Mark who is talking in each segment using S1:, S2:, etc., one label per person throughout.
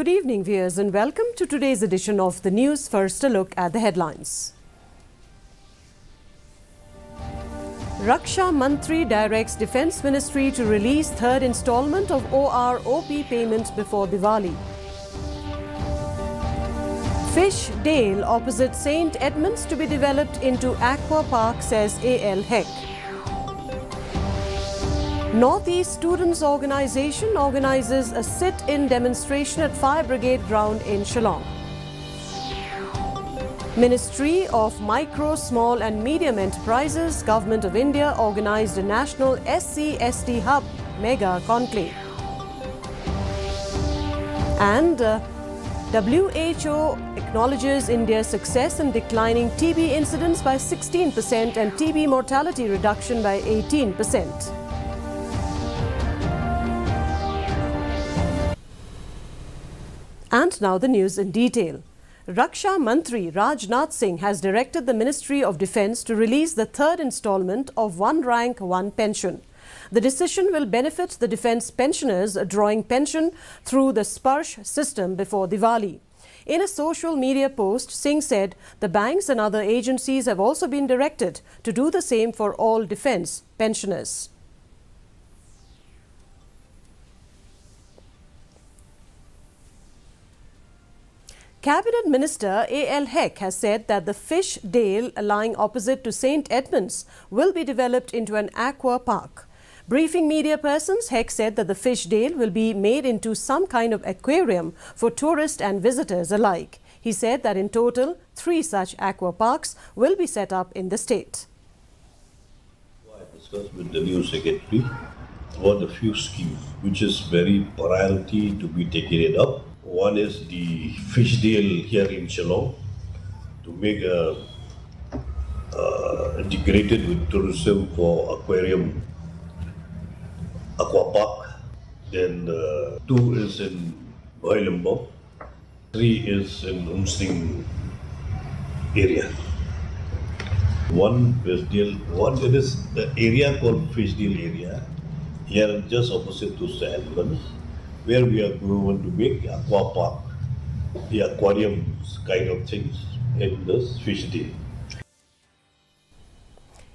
S1: Good evening, viewers, and welcome to today's edition of the news. First, a look at the headlines. Raksha Mantri directs Defence Ministry to release third installment of OROP payment before Diwali. Fish Dale opposite St. Edmunds to be developed into Aqua Park, says A.L. Heck. Northeast Students' Organisation organises a sit-in demonstration at Fire Brigade ground in Shillong. Ministry of Micro, Small and Medium Enterprises, Government of India organised a national SC/ST hub mega conclave. And WHO acknowledges India's success in declining TB incidence by 16% and TB mortality reduction by 18%. And now the news in detail. Raksha Mantri Rajnath Singh has directed the Ministry of Defence to release the third installment of One Rank, One Pension. The decision will benefit the defence pensioners drawing pension through the Sparsh system before Diwali. In a social media post, Singh said the banks and other agencies have also been directed to do the same for all defence pensioners. Cabinet Minister A.L. Heck has said that the Fish Dale lying opposite to St. Edmunds will be developed into an aqua park. Briefing media persons, Heck said that the Fish Dale will be made into some kind of aquarium for tourists and visitors alike. He said that in total, 3 such aqua parks will be set up in the state.
S2: I discussed with the new secretary about a few schemes which is very priority to be taken up. One is the fish deal here in Shillong to make integrated with tourism for aquarium, aqua park. Then 2 is in Meghalaya, 3 is in Umsing area. One fish deal, there is the area called fish deal area here just opposite to St. Edmunds, where we are going to make aqua park, the aquarium kind of things in this fish deal.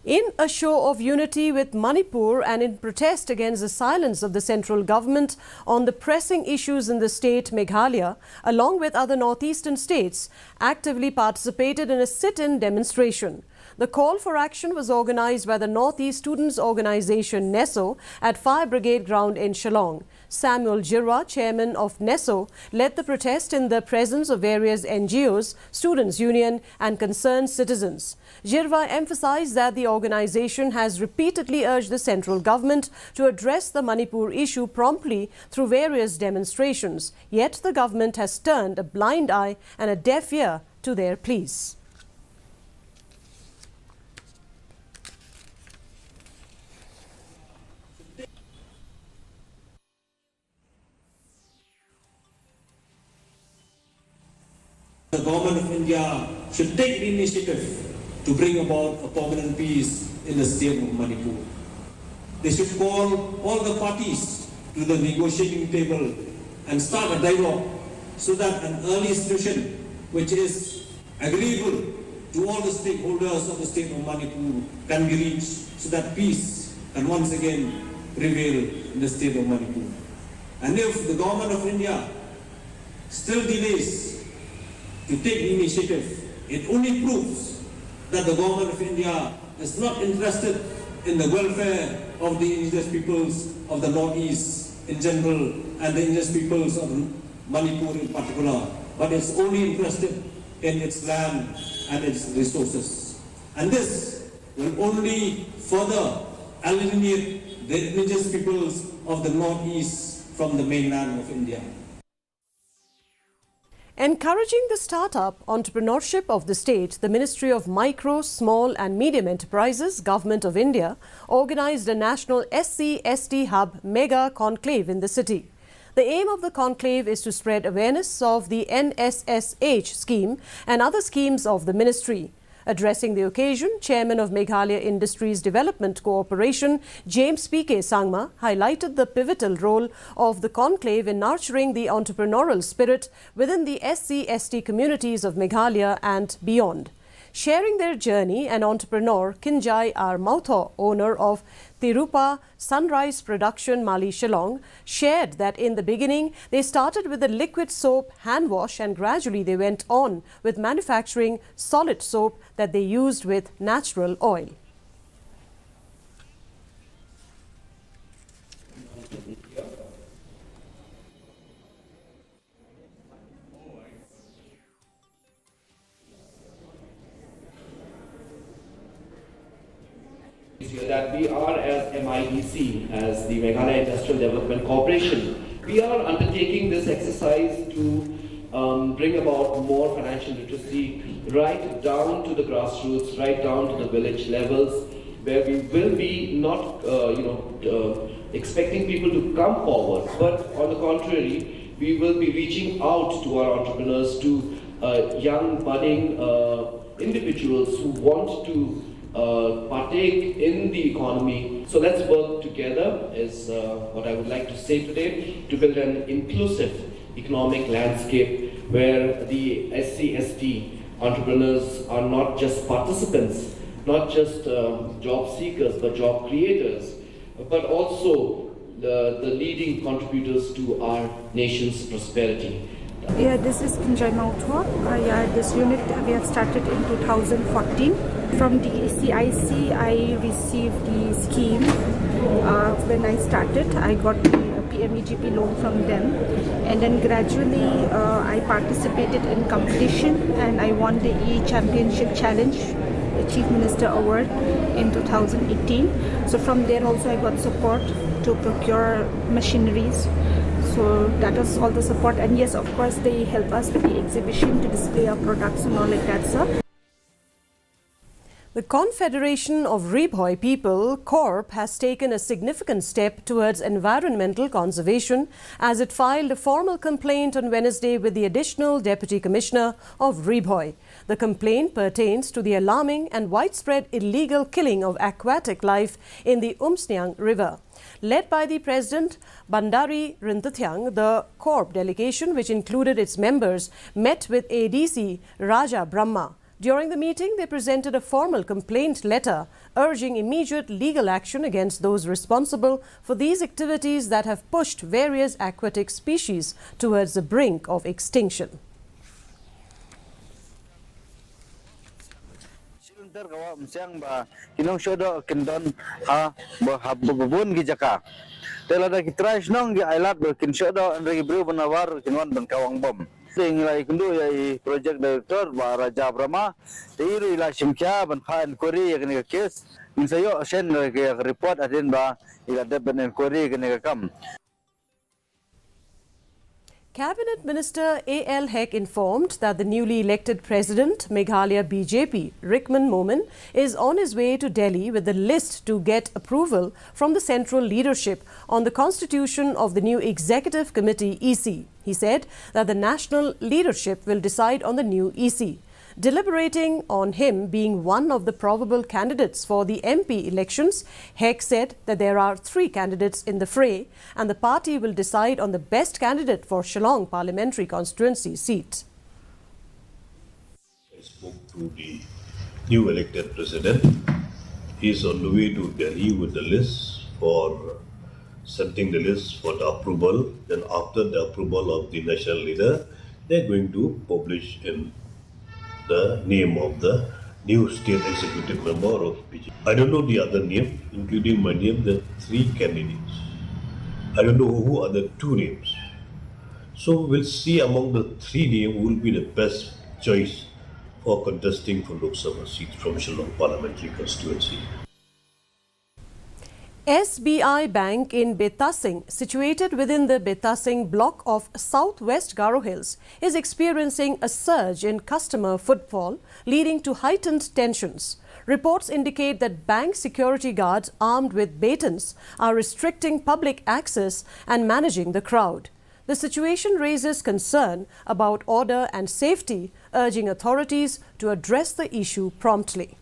S1: In a show of unity with Manipur and in protest against the silence of the central government on the pressing issues in the state, Meghalaya, along with other northeastern states, actively participated in a sit-in demonstration. The call for action was organised by the Northeast Students' Organisation NESO at Fire Brigade ground in Shillong. Samuel Jirwa, chairman of NESO, led the protest in the presence of various NGOs, Students' Union and concerned citizens. Jirwa emphasised that the organisation has repeatedly urged the central government to address the Manipur issue promptly through various demonstrations. Yet the government has turned a blind eye and a deaf ear to their pleas.
S3: The government of India should take the initiative to bring about a permanent peace in the state of Manipur. They should call all the parties to the negotiating table and start a dialogue so that an early solution which is agreeable to all the stakeholders of the state of Manipur can be reached so that peace can once again prevail in the state of Manipur. And if the government of India still delays to take the initiative, it only proves that the government of India is not interested in the welfare of the indigenous peoples of the Northeast in general and the indigenous peoples of Manipur in particular, but is only interested in its land and its resources. And this will only further alienate the indigenous peoples of the Northeast from the mainland of India.
S1: Encouraging the start-up entrepreneurship of the state, the Ministry of Micro, Small and Medium Enterprises, Government of India, organised a national SC/ST hub mega conclave in the city. The aim of the conclave is to spread awareness of the NSSH scheme and other schemes of the ministry. Addressing the occasion, Chairman of Meghalaya Industries Development Corporation, James P.K. Sangma, highlighted the pivotal role of the conclave in nurturing the entrepreneurial spirit within the SC/ST communities of Meghalaya and beyond. Sharing their journey, an entrepreneur, Kinjai R. Mautho, owner of Tirupa Sunrise Production Mali Shillong, shared that in the beginning they started with a liquid soap hand wash and gradually they went on with manufacturing solid soap that they used with natural oil.
S4: That we are as MIDC, as the Meghalaya Industrial Development Corporation, we are undertaking this exercise to bring about more financial literacy right down to the grassroots, right down to the village levels, where we will be not expecting people to come forward, but on the contrary, we will be reaching out to our entrepreneurs, to young budding individuals who want to partake in the economy. So let's work together is what I would like to say today, to build an inclusive economic landscape where the SC/ST entrepreneurs are not just participants, not just job seekers, but job creators, but also the leading contributors to our nation's prosperity.
S5: Yeah, this is Kinjai Mautho. This unit we have started in 2014. From the CIC, I received the scheme. When I started, I got the PMEGP loan from them, and then gradually I participated in competition and I won the E-Championship Challenge, the Chief Minister Award in 2018. So from there also I got support to procure machineries. So that was all the support, and yes, of course, they help us with the exhibition to display our products and all like that, sir.
S1: The Confederation of Ribhoi People, CORP, has taken a significant step towards environmental conservation as it filed a formal complaint on Wednesday with the additional Deputy Commissioner of Ribhoi. The complaint pertains to the alarming and widespread illegal killing of aquatic life in the Umsnyang River. Led by the President Bandari Rintathyang, the CORP delegation, which included its members, met with ADC Raja Brahma. During the meeting, they presented a formal complaint letter urging immediate legal action against those responsible for these activities that have pushed various aquatic species towards the brink of extinction.
S6: Project Director Raja Brahma, Tiru ila Shimkya ban kha inquiry yakni case insayo shen report adin ba ila deben inquiry yakni kam.
S1: Cabinet Minister A.L. Hek informed that the newly elected President, Meghalaya BJP, Rickman Momin, is on his way to Delhi with the list to get approval from the central leadership on the constitution of the new Executive Committee EC. He said that the national leadership will decide on the new EC. Deliberating on him being one of the probable candidates for the MP elections, Hek said that there are 3 candidates in the fray and the party will decide on the best candidate for Shillong parliamentary constituency seat.
S2: I spoke to the new elected president. He is on the way to Delhi with the list for sending the list for the approval. Then after the approval of the national leader, they are going to publish in the name of the new state executive member of BJP. I don't know the other name, including my name, the 3 candidates. I don't know who are the 2 names. So we'll see among the 3 names who will be the best choice for contesting for Lok Sabha seats from Shillong parliamentary constituency.
S1: SBI Bank in Betasing, situated within the Betasing block of Southwest Garo Hills, is experiencing a surge in customer footfall, leading to heightened tensions. Reports indicate that bank security guards armed with batons are restricting public access and managing the crowd. The situation raises concern about order and safety, urging authorities to address the issue promptly.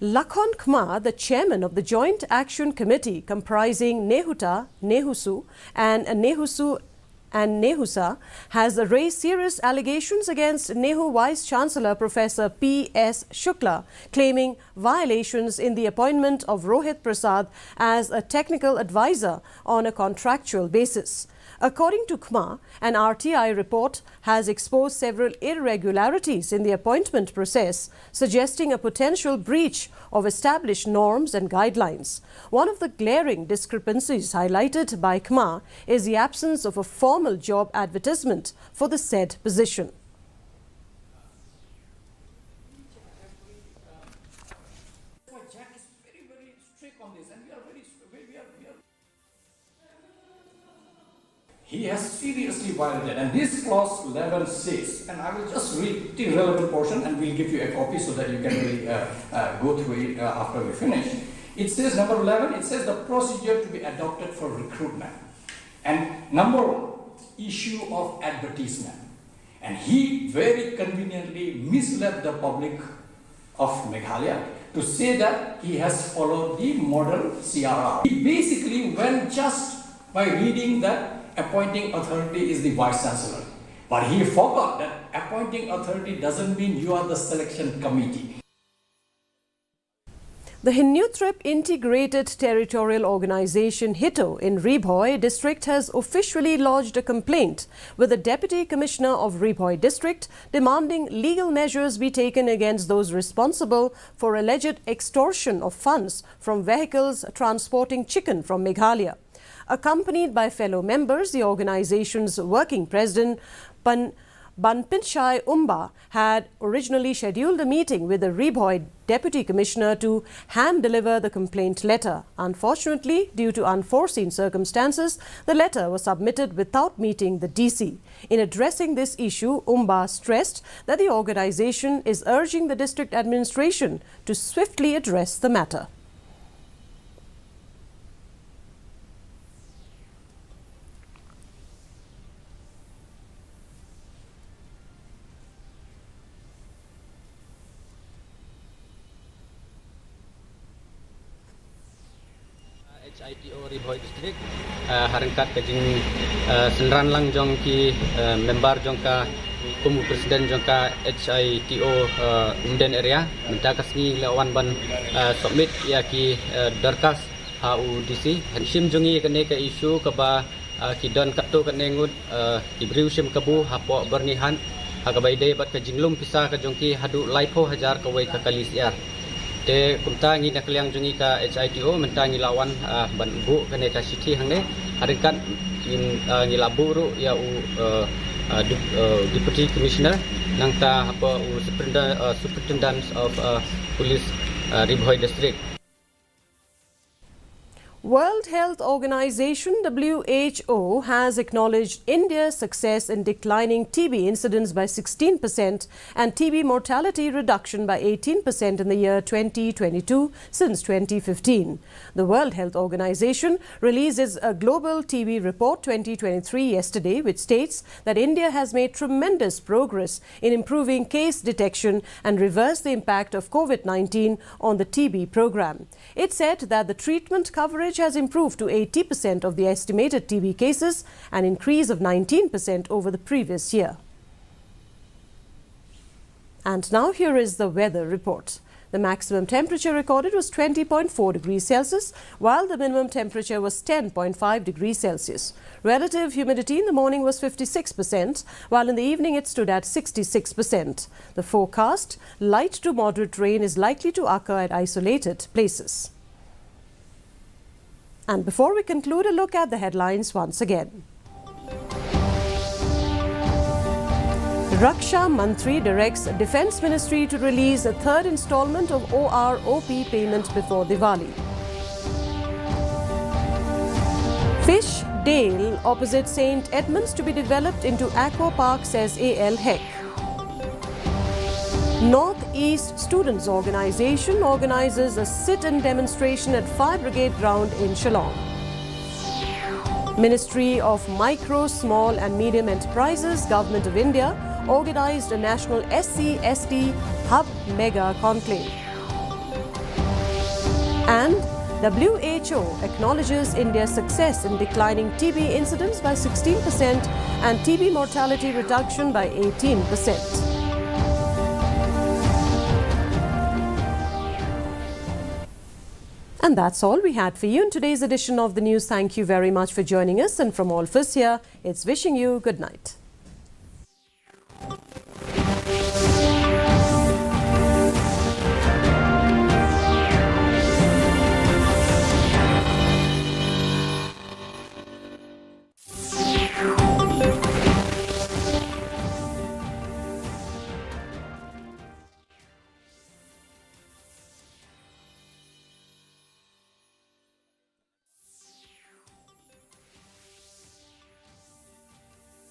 S1: Lakhon Khma, the chairman of the Joint Action Committee comprising Nehuta, Nehusu and Nehusa, has raised serious allegations against Nehu Vice-Chancellor Professor P.S. Shukla, claiming violations in the appointment of Rohit Prasad as a technical advisor on a contractual basis. According to Khma, an RTI report has exposed several irregularities in the appointment process, suggesting a potential breach of established norms and guidelines. One of the glaring discrepancies highlighted by Khma is the absence of a formal job advertisement for the said position.
S7: Jack is very, very strict on this, and we are. He has seriously violated, and this clause 11 says, and I will just read the relevant portion and we'll give you a copy so that you can really go through it after we finish. It says, number 11, it says the procedure to be adopted for recruitment. And number 1, issue of advertisement. And he very conveniently misled the public of Meghalaya to say that he has followed the model CRR. He basically went just by reading that appointing authority is the Vice Chancellor. But he forgot that appointing authority doesn't mean you are the selection committee.
S1: The Hinuthrip Integrated Territorial Organization HITO in Ribhoi district has officially lodged a complaint with the Deputy Commissioner of Ribhoi district demanding legal measures be taken against those responsible for alleged extortion of funds from vehicles transporting chicken from Meghalaya. Accompanied by fellow members, the organization's working president, Banpinchai Umba, had originally scheduled a meeting with the Ribhoi Deputy Commissioner to hand-deliver the complaint letter. Unfortunately, due to unforeseen circumstances, the letter was submitted without meeting the DC. In addressing this issue, Umba stressed that the organization is urging the district administration to swiftly address the matter.
S8: ITO Ribhoi district harangkat kajing senran lang jong ki member jong ka kumu presiden jong ka HITO Indian area minta kasni lawan ban submit ya ki darkas HUDC hanshim jongi kene ka isu ka ba ki don katto kene ngut ki briusim kabu hapo bernihan hagabai dei bat ka jinglum pisa ka jong ki hadu laipo hajar ka wai ka kalisiar te kunta ngi nak liang jungi ka HITO menta ngi lawan ban bu kene ka city hang ne harkan ngi labu ru ya deputy commissioner nang ta apa superintendent of police Ribhoi district.
S1: World Health Organization WHO has acknowledged India's success in declining TB incidence by 16% and TB mortality reduction by 18% in the year 2022 since 2015. The World Health Organization releases a Global TB Report 2023 yesterday, which states that India has made tremendous progress in improving case detection and reversed the impact of COVID-19 on the TB program. It said that the treatment coverage has improved to 80% of the estimated TB cases, an increase of 19% over the previous year. And now here is the weather report. The maximum temperature recorded was 20.4 degrees Celsius, while the minimum temperature was 10.5 degrees Celsius. Relative humidity in the morning was 56%, while in the evening it stood at 66%. The forecast, light to moderate rain is likely to occur at isolated places. And before we conclude, a look at the headlines once again. Raksha Mantri directs Defence Ministry to release a third installment of OROP payment before Diwali. Fish Dale opposite St. Edmunds to be developed into aqua park, says AL Heck. Northeast Students Organization organizes a sit-in demonstration at Fire Brigade Ground in Shillong. Ministry of Micro, Small and Medium Enterprises, Government of India, organized a national SC/ST Hub Mega Conclave. And WHO acknowledges India's success in declining TB incidence by 16% and TB mortality reduction by 18%. And that's all we had for you in today's edition of the news. Thank you very much for joining us. And from all of us here, it's wishing you good night.